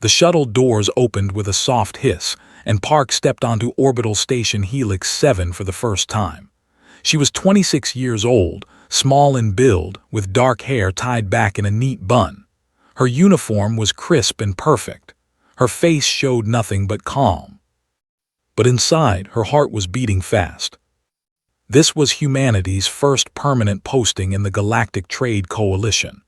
The shuttle doors opened with a soft hiss, and Park stepped onto orbital station Helix 7 for the first time. She was 26 years old, small in build, with dark hair tied back in a neat bun. Her uniform was crisp and perfect. Her face showed nothing but calm. But inside, her heart was beating fast. This was humanity's first permanent posting in the Galactic Trade Coalition.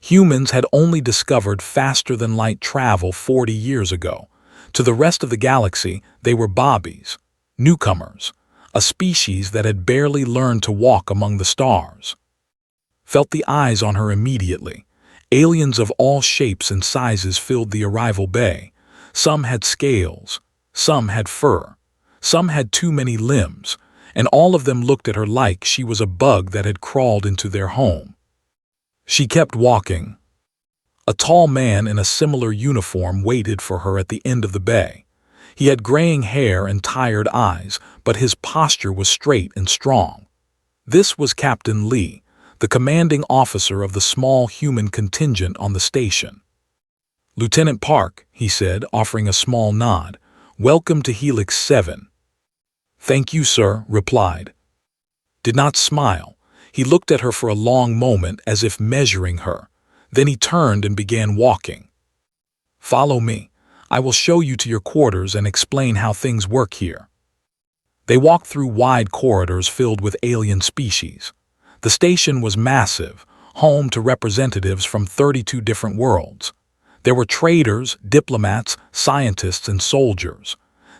Humans had only discovered faster-than-light travel 40 years ago. To the rest of the galaxy, they were bobbies, newcomers, a species that had barely learned to walk among the stars. Felt the eyes on her immediately. Aliens of all shapes and sizes filled the arrival bay. Some had scales, some had fur, some had too many limbs, and all of them looked at her like she was a bug that had crawled into their home. She kept walking. A tall man in a similar uniform waited for her at the end of the bay. He had graying hair and tired eyes, but his posture was straight and strong. This was Captain Lee, the commanding officer of the small human contingent on the station. "Lieutenant Park," he said, offering a small nod, "welcome to Helix 7. "Thank you, sir," replied. Did not smile. He looked at her for a long moment as if measuring her. Then he turned and began walking. "Follow me. I will show you to your quarters and explain how things work here." They walked through wide corridors filled with alien species. The station was massive, home to representatives from 32 different worlds. There were traders, diplomats, scientists, and soldiers.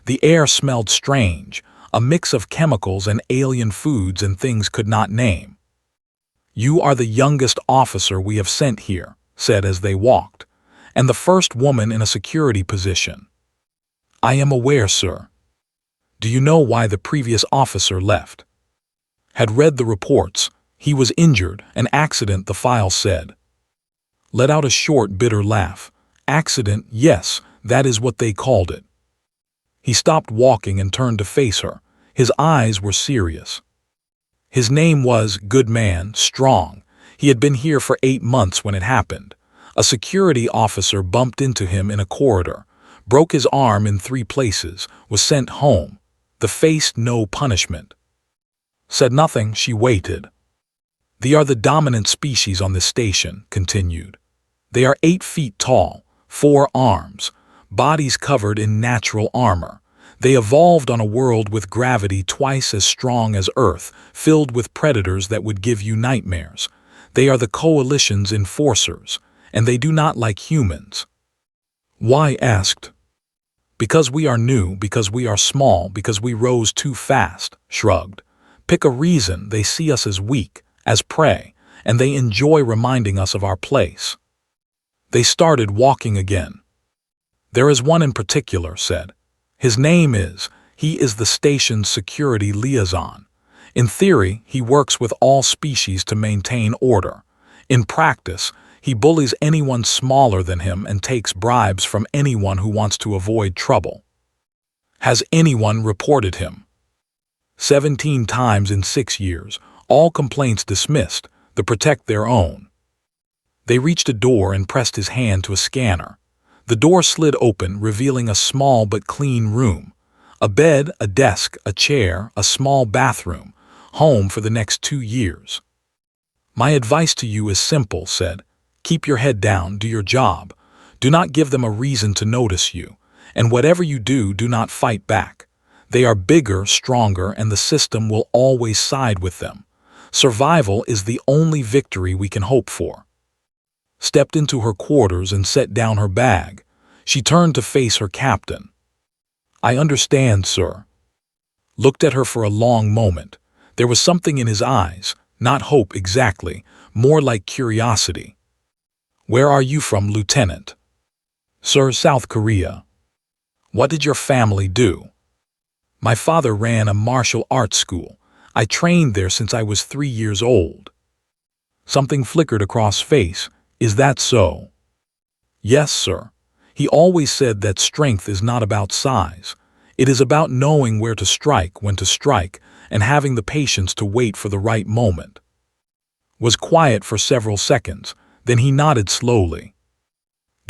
The air smelled strange, a mix of chemicals and alien foods and things could not name. "You are the youngest officer we have sent here," said as they walked, "and the first woman in a security position." "I am aware, sir." "Do you know why the previous officer left?" "Had read the reports. He was injured, an accident," the file said. Let out a short, bitter laugh. "Accident, yes, that is what they called it." He stopped walking and turned to face her. His eyes were serious. His name was Good Man, Strong. He had been here for 8 months when it happened. A security officer bumped into him in a corridor, broke his arm in 3 places, was sent home. The faced no punishment. Said nothing, she waited. "They are the dominant species on this station," continued. "They are 8 feet tall, 4 arms, bodies covered in natural armor. They evolved on a world with gravity twice as strong as Earth, filled with predators that would give you nightmares. They are the Coalition's enforcers, and they do not like humans." "Why?" asked. "Because we are new, because we are small, because we rose too fast," shrugged. "Pick a reason. They see us as weak, as prey, and they enjoy reminding us of our place." They started walking again. "There is one in particular," said. "His name is, he is the station's security liaison. In theory, he works with all species to maintain order. In practice, he bullies anyone smaller than him and takes bribes from anyone who wants to avoid trouble." "Has anyone reported him?" 17 times in 6 years, all complaints dismissed, to protect their own." They reached a door and pressed his hand to a scanner. The door slid open, revealing a small but clean room. A bed, a desk, a chair, a small bathroom. Home for the next 2 years. "My advice to you is simple," said. "Keep your head down, do your job. Do not give them a reason to notice you. And whatever you do, do not fight back. They are bigger, stronger, and the system will always side with them. Survival is the only victory we can hope for." Stepped into her quarters and set down her bag. She turned to face her captain. "I understand, sir." Looked at her for a long moment. There was something in his eyes, not hope exactly, more like curiosity. "Where are you from, Lieutenant?" "Sir, South Korea." "What did your family do?" "My father ran a martial arts school. I trained there since I was 3 years old." Something flickered across face. "Is that so?" "Yes, sir. He always said that strength is not about size. It is about knowing where to strike, when to strike, and having the patience to wait for the right moment." Was quiet for several seconds, then he nodded slowly.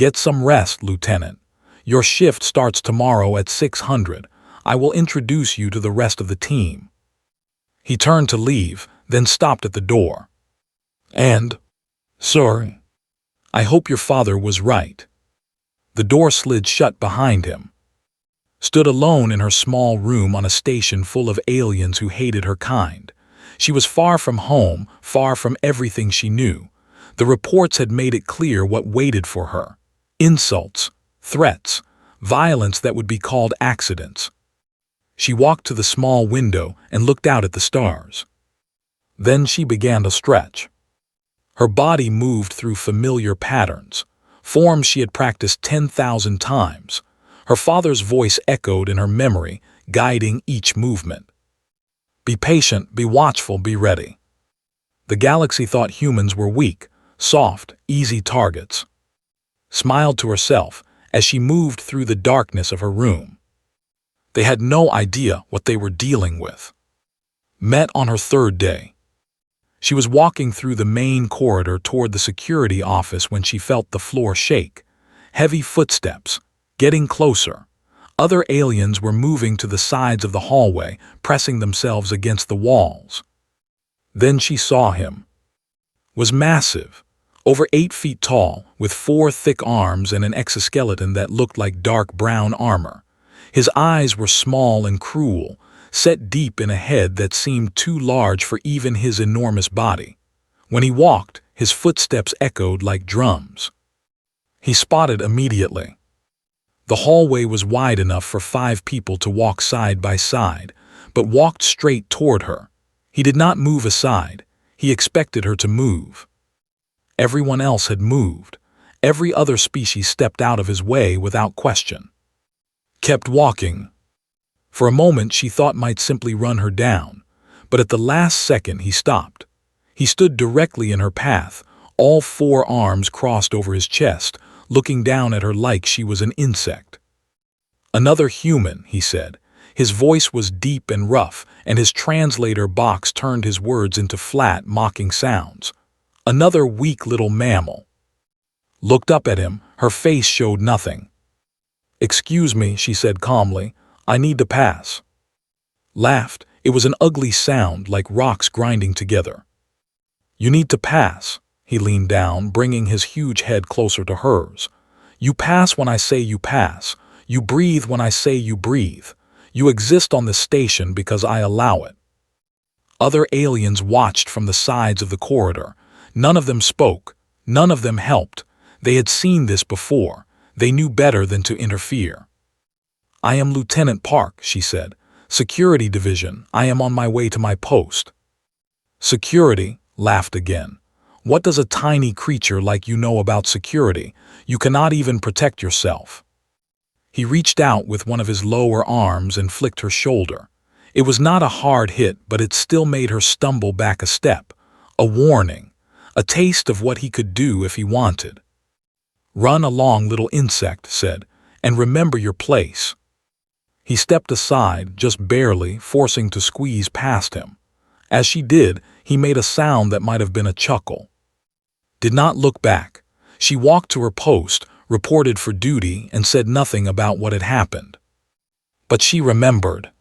Get some rest, Lieutenant. Your shift starts tomorrow at 600. I will introduce you to the rest of the team." He turned to leave, then stopped at the door. "And? Sorry. I hope your father was right." The door slid shut behind him. Stood alone in her small room on a station full of aliens who hated her kind. She was far from home, far from everything she knew. The reports had made it clear what waited for her. Insults, threats, violence that would be called accidents. She walked to the small window and looked out at the stars. Then she began to stretch. Her body moved through familiar patterns, forms she had practiced 10,000 times. Her father's voice echoed in her memory, guiding each movement. "Be patient, be watchful, be ready." The galaxy thought humans were weak, soft, easy targets. Smiled to herself as she moved through the darkness of her room. They had no idea what they were dealing with. Met on her third day. She was walking through the main corridor toward the security office when she felt the floor shake. Heavy footsteps, getting closer. Other aliens were moving to the sides of the hallway, pressing themselves against the walls. Then she saw him. Was massive, over 8 feet tall, with 4 thick arms and an exoskeleton that looked like dark brown armor. His eyes were small and cruel, set deep in a head that seemed too large for even his enormous body. When he walked, his footsteps echoed like drums. He spotted immediately. The hallway was wide enough for 5 people to walk side by side, but walked straight toward her. He did not move aside. He expected her to move. Everyone else had moved. Every other species stepped out of his way without question. Kept walking. For a moment she thought might simply run her down, but at the last second he stopped. He stood directly in her path, all 4 arms crossed over his chest, looking down at her like she was an insect. "Another human," he said. His voice was deep and rough, and his translator box turned his words into flat, mocking sounds. "Another weak little mammal." Looked up at him, her face showed nothing. "Excuse me," she said calmly. "I need to pass." Laughed. It was an ugly sound, like rocks grinding together. "You need to pass." He leaned down, bringing his huge head closer to hers. "You pass when I say you pass. You breathe when I say you breathe. You exist on this station because I allow it." Other aliens watched from the sides of the corridor. None of them spoke. None of them helped. They had seen this before. They knew better than to interfere. "I am Lieutenant Park," she said. "Security Division. I am on my way to my post." "Security?" Laughed again. "What does a tiny creature like you know about security? You cannot even protect yourself." He reached out with one of his lower arms and flicked her shoulder. It was not a hard hit, but it still made her stumble back a step. A warning. A taste of what he could do if he wanted. "Run along, little insect," said, "and remember your place." He stepped aside, just barely, forcing to squeeze past him. As she did, he made a sound that might have been a chuckle. Did not look back. She walked to her post, reported for duty, and said nothing about what had happened. But she remembered.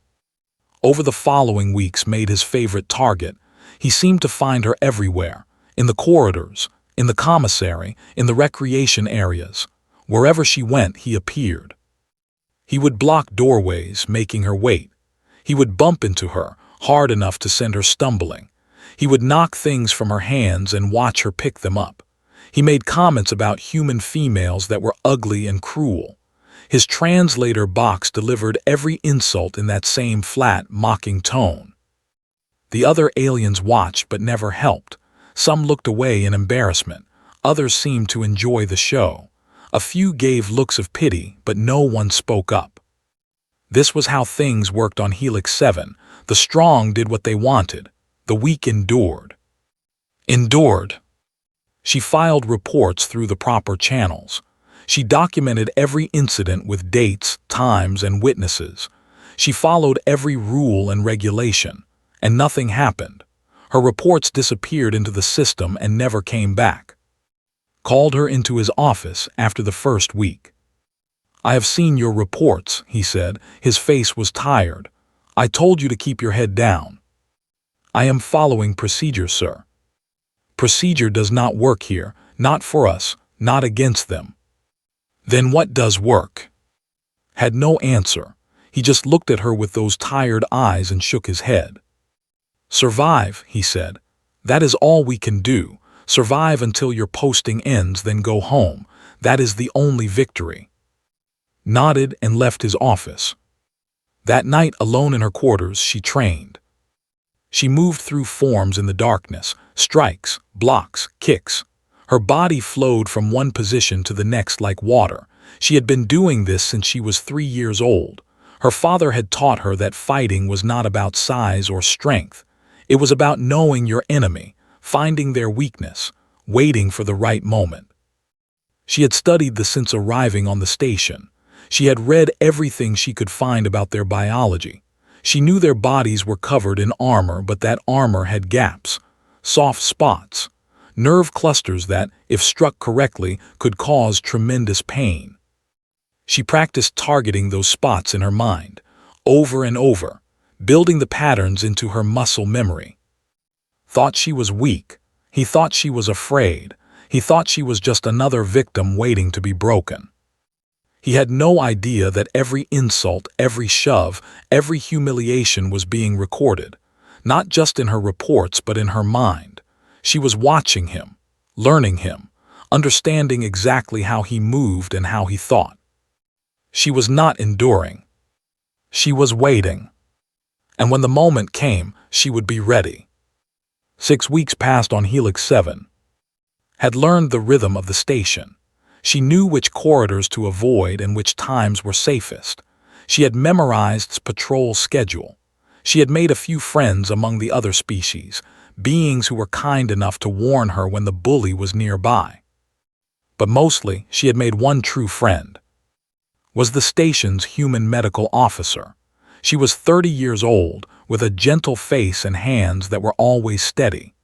Over the following weeks made his favorite target. He seemed to find her everywhere, in the corridors, in the commissary, in the recreation areas. Wherever she went, he appeared. He would block doorways, making her wait. He would bump into her, hard enough to send her stumbling. He would knock things from her hands and watch her pick them up. He made comments about human females that were ugly and cruel. His translator box delivered every insult in that same flat, mocking tone. The other aliens watched but never helped. Some looked away in embarrassment. Others seemed to enjoy the show. A few gave looks of pity, but no one spoke up. This was how things worked on Helix 7. The strong did what they wanted. The weak endured. Endured. She filed reports through the proper channels. She documented every incident with dates, times, and witnesses. She followed every rule and regulation, and nothing happened. Her reports disappeared into the system and never came back. called her into his office after the first week. "I have seen your reports," he said. His face was tired. "I told you to keep your head down." "I am following procedure, sir." "Procedure does not work here, not for us, not against them." "Then what does work?" Had no answer. He just looked at her with those tired eyes and shook his head. "Survive," he said. "That is all we can do. Survive until your posting ends, then go home. That is the only victory." Nodded and left his office. That night, alone in her quarters, she trained. She moved through forms in the darkness, strikes, blocks, kicks. Her body flowed from one position to the next like water. She had been doing this since she was 3 years old. Her father had taught her that fighting was not about size or strength. It was about knowing your enemy, finding their weakness, waiting for the right moment. She had studied this since arriving on the station. She had read everything she could find about their biology. She knew their bodies were covered in armor, but that armor had gaps, soft spots, nerve clusters that, if struck correctly, could cause tremendous pain. She practiced targeting those spots in her mind, over and over, building the patterns into her muscle memory. Thought she was weak. He thought she was afraid. He thought she was just another victim waiting to be broken. He had no idea that every insult, every shove, every humiliation was being recorded, not just in her reports but in her mind. She was watching him, learning him, understanding exactly how he moved and how he thought. She was not enduring. She was waiting. And when the moment came, she would be ready. 6 weeks passed on Helix 7. Had learned the rhythm of the station. She knew which corridors to avoid and which times were safest. She had memorized its patrol schedule. She had made a few friends among the other species, beings who were kind enough to warn her when the bully was nearby. But mostly, she had made one true friend. Was the station's human medical officer. She was 30 years old, with a gentle face and hands that were always steady.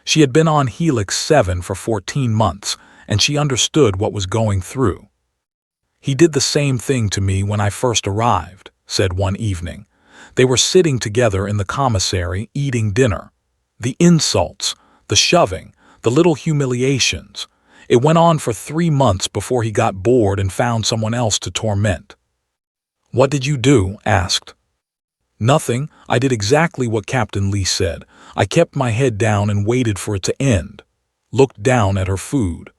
She had been on Helix 7 for 14 months, and she understood what was going through. "He did the same thing to me when I first arrived," said one evening. They were sitting together in the commissary, eating dinner. The insults, the shoving, the little humiliations. It went on for 3 months before he got bored and found someone else to torment. "What did you do?" asked. "Nothing. I did exactly what Captain Lee said. I kept my head down and waited for it to end." Looked down at her food.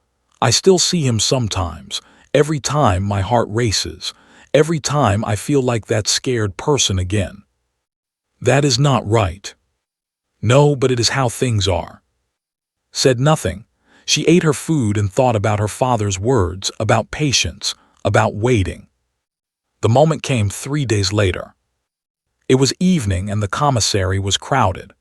"I still see him sometimes. Every time my heart races. Every time I feel like that scared person again. That is not right." "No, but it is how things are." Said nothing. She ate her food and thought about her father's words, about patience, about waiting. The moment came 3 days later. It was evening and the commissary was crowded.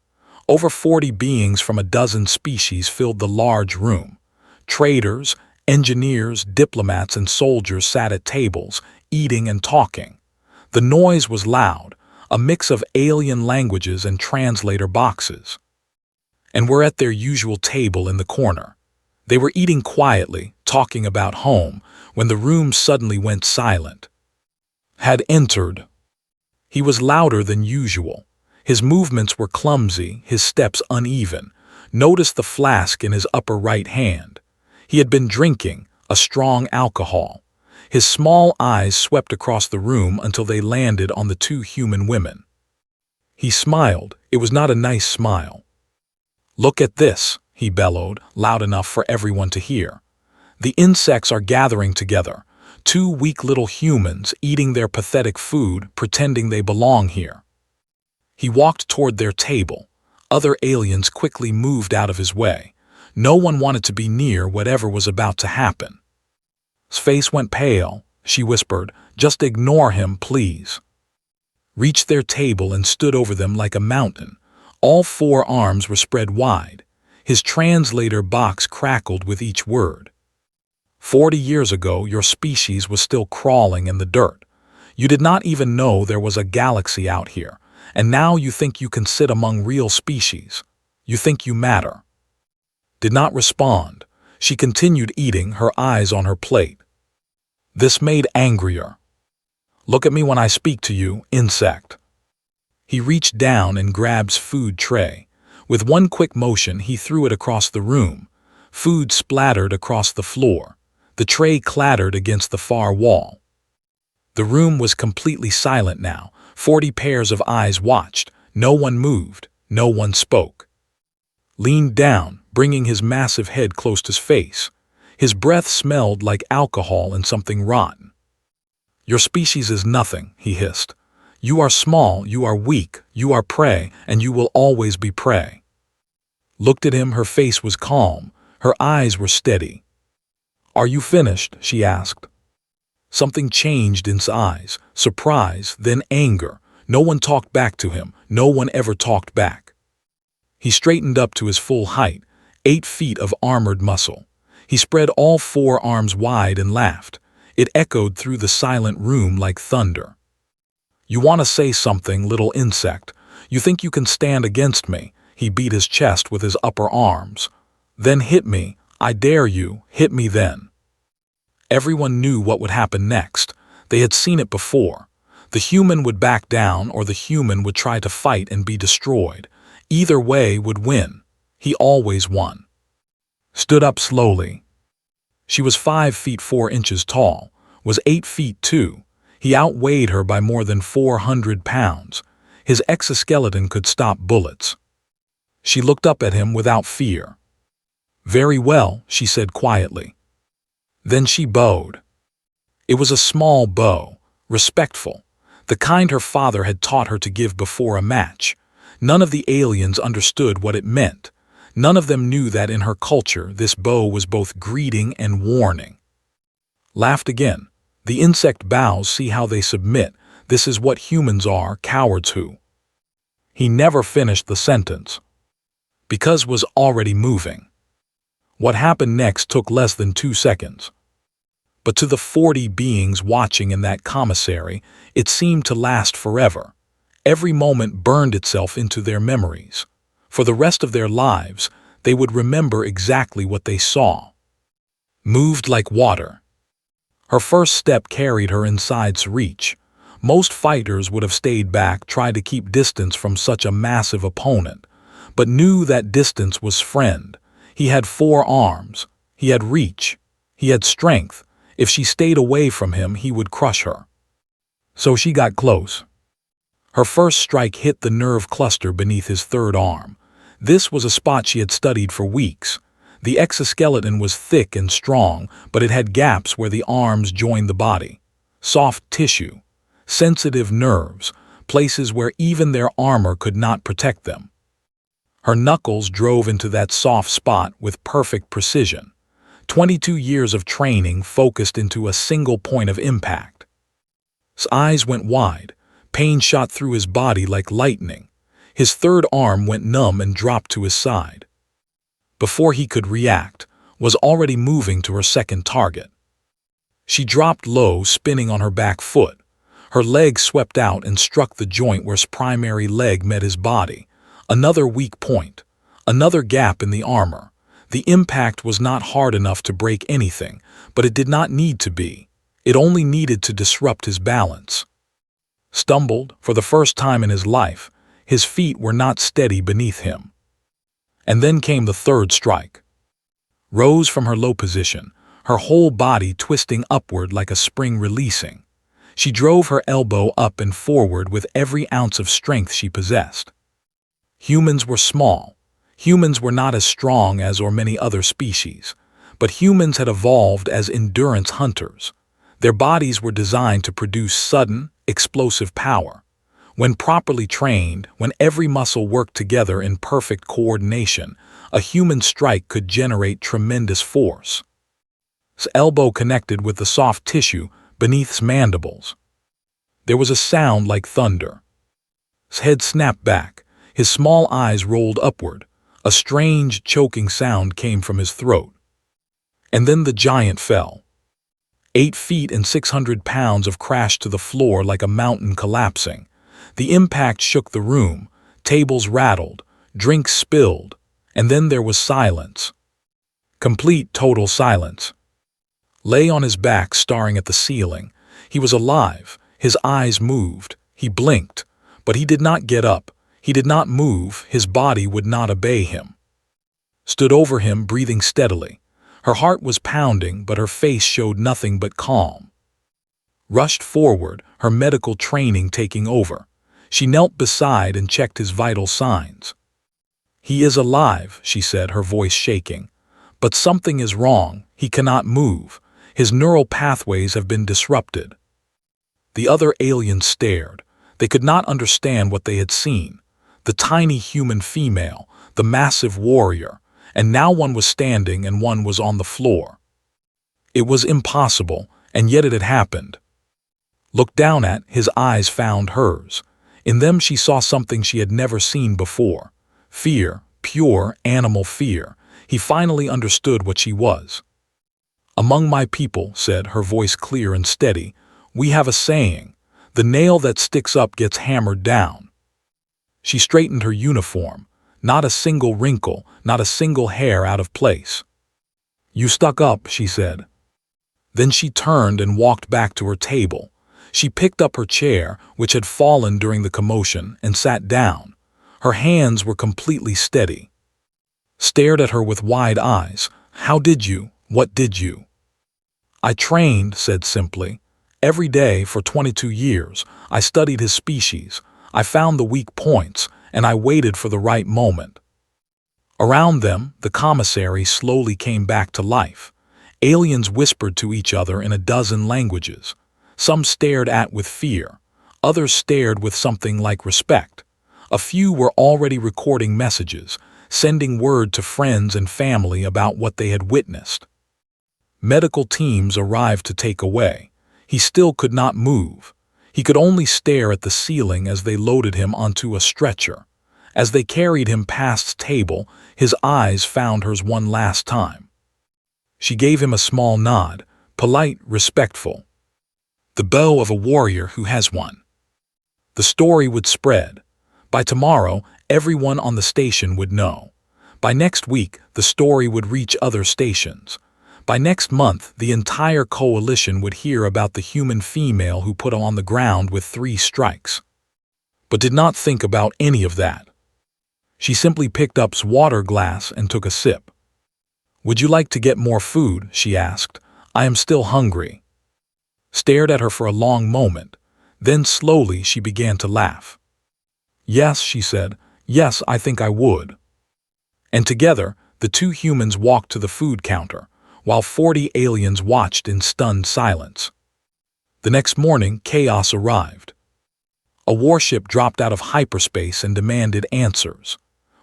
Over 40 beings from a dozen species filled the large room. Traders, engineers, diplomats, and soldiers sat at tables, eating and talking. The noise was loud, a mix of alien languages and translator boxes. And were at their usual table in the corner. They were eating quietly, talking about home, when the room suddenly went silent. Had entered. He was louder than usual. His movements were clumsy, his steps uneven. Noticed the flask in his upper right hand. He had been drinking, a strong alcohol. His small eyes swept across the room until they landed on the 2 human women. He smiled. It was not a nice smile. "Look at this," he bellowed, loud enough for everyone to hear. "The insects are gathering together. 2 weak little humans eating their pathetic food, pretending they belong here." He walked toward their table. Other aliens quickly moved out of his way. No one wanted to be near whatever was about to happen. His face went pale. She whispered, "Just ignore him, please." Reached their table and stood over them like a mountain. All 4 arms were spread wide. His translator box crackled with each word. 40 years ago, your species was still crawling in the dirt. You did not even know there was a galaxy out here, and now you think you can sit among real species. You think you matter." Did not respond. She continued eating, her eyes on her plate. This made angrier. Look at me when I speak to you, insect. He reached down and grabbed food tray. With one quick motion, he threw it across the room. Food splattered across the floor. The tray clattered against the far wall. The room was completely silent now. 40 pairs of eyes watched. No one moved. No one spoke. Leaned down, bringing his massive head close to his face. His breath smelled like alcohol and something rotten. Your species is nothing, he hissed. You are small, you are weak, you are prey, and you will always be prey. Looked at him, her face was calm. Her eyes were steady. Are you finished? She asked. Something changed in his eyes, surprise, then anger. No one talked back to him. No one ever talked back. He straightened up to his full height, 8 feet of armored muscle. He spread all 4 arms wide and laughed. It echoed through the silent room like thunder. You want to say something, little insect? You think you can stand against me? He beat his chest with his upper arms. Then hit me. I dare you. Hit me then. Everyone knew what would happen next. They had seen it before. The human would back down, or the human would try to fight and be destroyed. Either way would win. He always won. Stood up slowly. She was 5 feet 4 inches tall, was 8 feet 2. He outweighed her by more than 400 pounds. His exoskeleton could stop bullets. She looked up at him without fear. Very well, she said quietly. Then she bowed. It was a small bow, respectful, the kind her father had taught her to give before a match. None of the aliens understood what it meant. None of them knew that in her culture this bow was both greeting and warning. Laughed again. The insect bows, see how they submit. This is what humans are, cowards who. He never finished the sentence. Because was already moving. What happened next took less than 2 seconds. But to the 40 beings watching in that commissary, it seemed to last forever. Every moment burned itself into their memories. For the rest of their lives, they would remember exactly what they saw. Moved like water. Her first step carried her inside's reach. Most fighters would have stayed back, tried to keep distance from such a massive opponent, but knew that distance was friend. He had 4 arms. He had reach. He had strength. If she stayed away from him, he would crush her. So she got close. Her first strike hit the nerve cluster beneath his 3rd arm. This was a spot she had studied for weeks. The exoskeleton was thick and strong, but it had gaps where the arms joined the body. Soft tissue, sensitive nerves, places where even their armor could not protect them. Her knuckles drove into that soft spot with perfect precision. 22 years of training focused into a single point of impact. His eyes went wide. Pain shot through his body like lightning. His 3rd arm went numb and dropped to his side. Before he could react, was already moving to her 2nd target. She dropped low, spinning on her back foot. Her leg swept out and struck the joint where his primary leg met his body. Another weak point. Another gap in the armor. The impact was not hard enough to break anything, but it did not need to be. It only needed to disrupt his balance. Stumbled, for the first time in his life, his feet were not steady beneath him. And then came the 3rd strike. Rose from her low position, her whole body twisting upward like a spring releasing. She drove her elbow up and forward with every ounce of strength she possessed. Humans were small. Humans were not as strong as or many other species, but humans had evolved as endurance hunters. Their bodies were designed to produce sudden, explosive power. When properly trained, when every muscle worked together in perfect coordination, a human strike could generate tremendous force. His elbow connected with the soft tissue beneath his mandibles. There was a sound like thunder. His head snapped back. His small eyes rolled upward. A strange, choking sound came from his throat. And then the giant fell. 8 feet and 600 pounds of crashed to the floor like a mountain collapsing. The impact shook the room. Tables rattled. Drinks spilled. And then there was silence. Complete total silence. Lay on his back staring at the ceiling. He was alive. His eyes moved. He blinked. But he did not get up. He did not move. His body would not obey him. Stood over him, breathing steadily. Her heart was pounding, but her face showed nothing but calm. Rushed forward, her medical training taking over. She knelt beside and checked his vital signs. "He is alive," she said, her voice shaking. "But something is wrong. He cannot move. His neural pathways have been disrupted." The other aliens stared. They could not understand what they had seen. The tiny human female, the massive warrior, and now one was standing and one was on the floor. It was impossible, and yet it had happened. Looked down at, his eyes found hers. In them she saw something she had never seen before. Fear, pure animal fear. He finally understood what she was. "Among my people," said, her voice clear and steady, "we have a saying, the nail that sticks up gets hammered down." She straightened her uniform. Not a single wrinkle, not a single hair out of place. "You stuck up," she said. Then she turned and walked back to her table. She picked up her chair, which had fallen during the commotion, and sat down. Her hands were completely steady. Stared at her with wide eyes. "How did you? What did you?" "I trained," said simply. "Every day for 22 years. I studied his species. I found the weak points, and I waited for the right moment." Around them, the commissary slowly came back to life. Aliens whispered to each other in a dozen languages. Some stared at with fear. Others stared with something like respect. A few were already recording messages, sending word to friends and family about what they had witnessed. Medical teams arrived to take away. He still could not move. He could only stare at the ceiling as they loaded him onto a stretcher. As they carried him past the table, his eyes found hers one last time. She gave him a small nod, polite, respectful. The bow of a warrior who has one. The story would spread. By tomorrow, everyone on the station would know. By next week, the story would reach other stations. By next month, the entire coalition would hear about the human female who put on the ground with 3 strikes. But did not think about any of that. She simply picked up his water glass and took a sip. "Would you like to get more food?" she asked. "I am still hungry." Stared at her for a long moment. Then slowly she began to laugh. "Yes," she said. "Yes, I think I would." And together, the 2 humans walked to the food counter, while 40 aliens watched in stunned silence. The next morning, chaos arrived. A warship dropped out of hyperspace and demanded answers.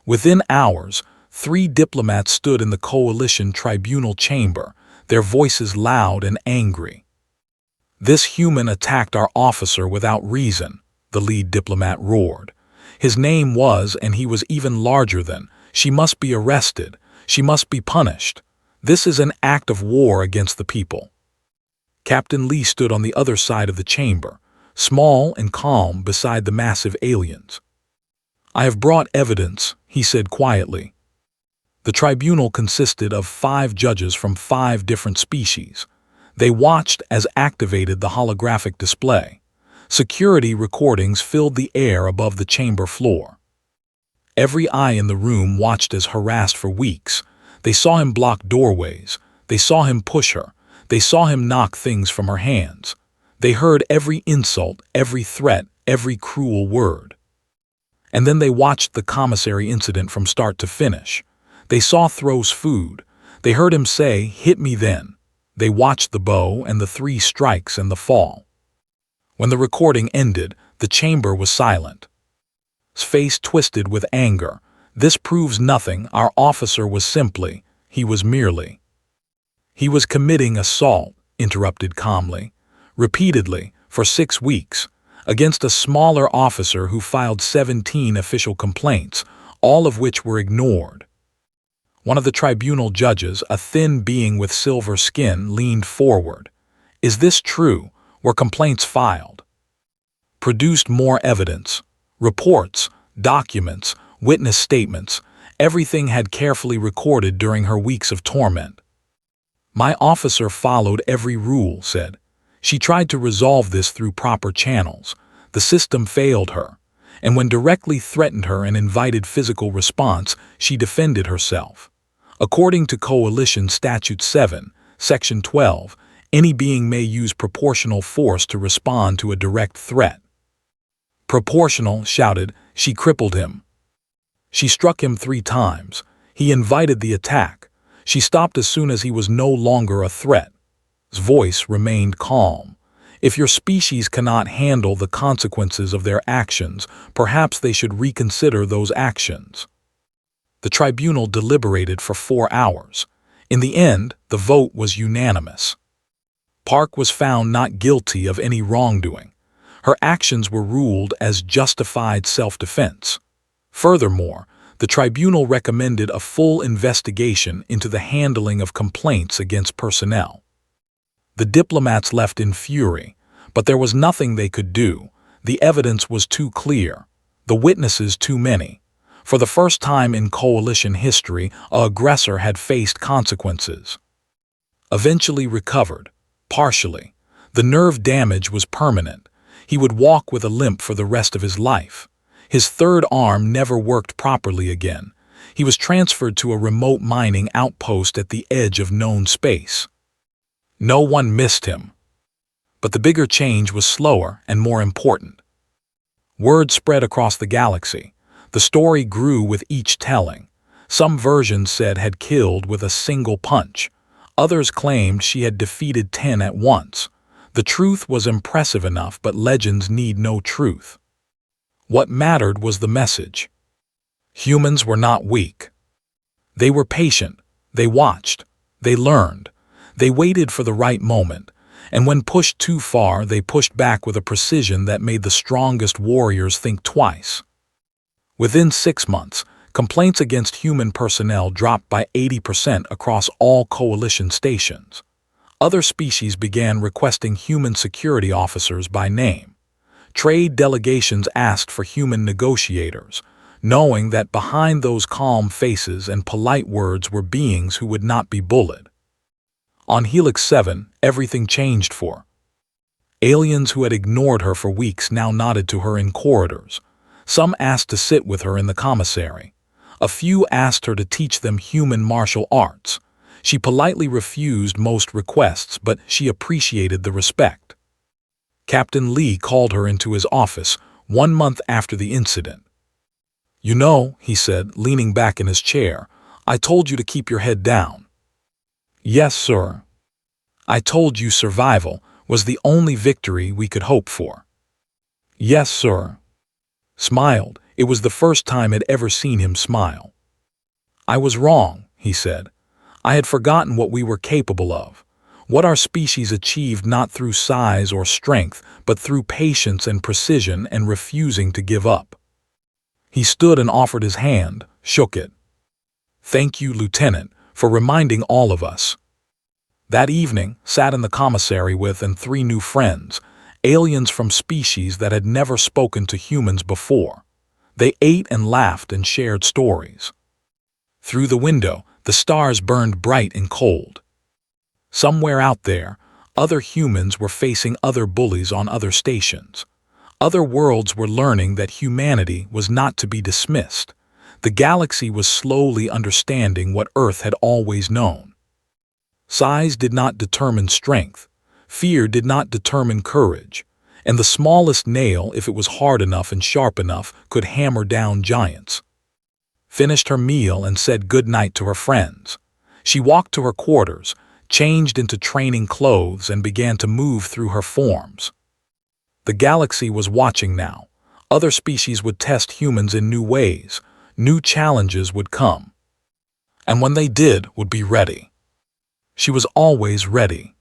Within hours, 3 diplomats stood in the coalition tribunal chamber, their voices loud and angry. "This human attacked our officer without reason," the lead diplomat roared. "His name was, and he was even larger than, she must be arrested, she must be punished. This is an act of war against the people." Captain Lee stood on the other side of the chamber, small and calm beside the massive aliens. "I have brought evidence," he said quietly. The tribunal consisted of 5 judges from 5 different species. They watched as activated the holographic display. Security recordings filled the air above the chamber floor. Every eye in the room watched as harassed for weeks. They saw him block doorways. They saw him push her. They saw him knock things from her hands. They heard every insult, every threat, every cruel word. And then they watched the commissary incident from start to finish. They saw Throw's food. They heard him say, "Hit me then." They watched the bow and the 3 strikes and the fall. When the recording ended, the chamber was silent. His face twisted with anger. "This proves nothing. Our officer was simply, he was merely." "He was committing assault," interrupted calmly, "repeatedly, for 6 weeks, against a smaller officer who filed 17 official complaints, all of which were ignored." One of the tribunal judges, a thin being with silver skin, leaned forward. "Is this true? Were complaints filed?" Produced more evidence. Reports, documents, witness statements, everything had carefully recorded during her weeks of torment. My officer followed every rule, said. She tried to resolve this through proper channels. The system failed her, and when directly threatened her and invited physical response, she defended herself. According to Coalition Statute 7, Section 12, any being may use proportional force to respond to a direct threat. Proportional, shouted, she crippled him. She struck him 3 times. He invited the attack. She stopped as soon as he was no longer a threat. His voice remained calm. If your species cannot handle the consequences of their actions, perhaps they should reconsider those actions. The tribunal deliberated for 4 hours. In the end, the vote was unanimous. Park was found not guilty of any wrongdoing. Her actions were ruled as justified self-defense. Furthermore, the tribunal recommended a full investigation into the handling of complaints against personnel. The diplomats left in fury, but there was nothing they could do. The evidence was too clear, the witnesses too many. For the first time in coalition history, an aggressor had faced consequences. Eventually recovered, partially. The nerve damage was permanent. He would walk with a limp for the rest of his life. His third arm never worked properly again. He was transferred to a remote mining outpost at the edge of known space. No one missed him. But the bigger change was slower and more important. Word spread across the galaxy. The story grew with each telling. Some versions said had killed with a single punch. Others claimed she had defeated 10 at once. The truth was impressive enough, but legends need no truth. What mattered was the message. Humans were not weak. They were patient. They watched. They learned. They waited for the right moment, and when pushed too far, they pushed back with a precision that made the strongest warriors think twice. Within 6 months, complaints against human personnel dropped by 80% across all coalition stations. Other species began requesting human security officers by name. Trade delegations asked for human negotiators, knowing that behind those calm faces and polite words were beings who would not be bullied. On Helix 7, everything changed for. Aliens who had ignored her for weeks now nodded to her in corridors. Some asked to sit with her in the commissary. A few asked her to teach them human martial arts. She politely refused most requests, but she appreciated the respect. Captain Lee called her into his office 1 month after the incident. "You know," he said, leaning back in his chair, "I told you to keep your head down." "Yes, sir. I told you survival was the only victory we could hope for." "Yes, sir." Smiled. It was the first time I'd ever seen him smile. "I was wrong," he said. "I had forgotten what we were capable of, what our species achieved not through size or strength, but through patience and precision and refusing to give up." He stood and offered his hand, shook it. "Thank you, Lieutenant, for reminding all of us." That evening, sat in the commissary with and 3 new friends, aliens from species that had never spoken to humans before. They ate and laughed and shared stories. Through the window, the stars burned bright and cold. Somewhere out there, other humans were facing other bullies on other stations. Other worlds were learning that humanity was not to be dismissed. The galaxy was slowly understanding what Earth had always known. Size did not determine strength. Fear did not determine courage. And the smallest nail, if it was hard enough and sharp enough, could hammer down giants. Finished her meal and said good night to her friends. She walked to her quarters, changed into training clothes, and began to move through her forms. The galaxy was watching now. Other species would test humans in new ways. New challenges would come. And when they did, would be ready. She was always ready.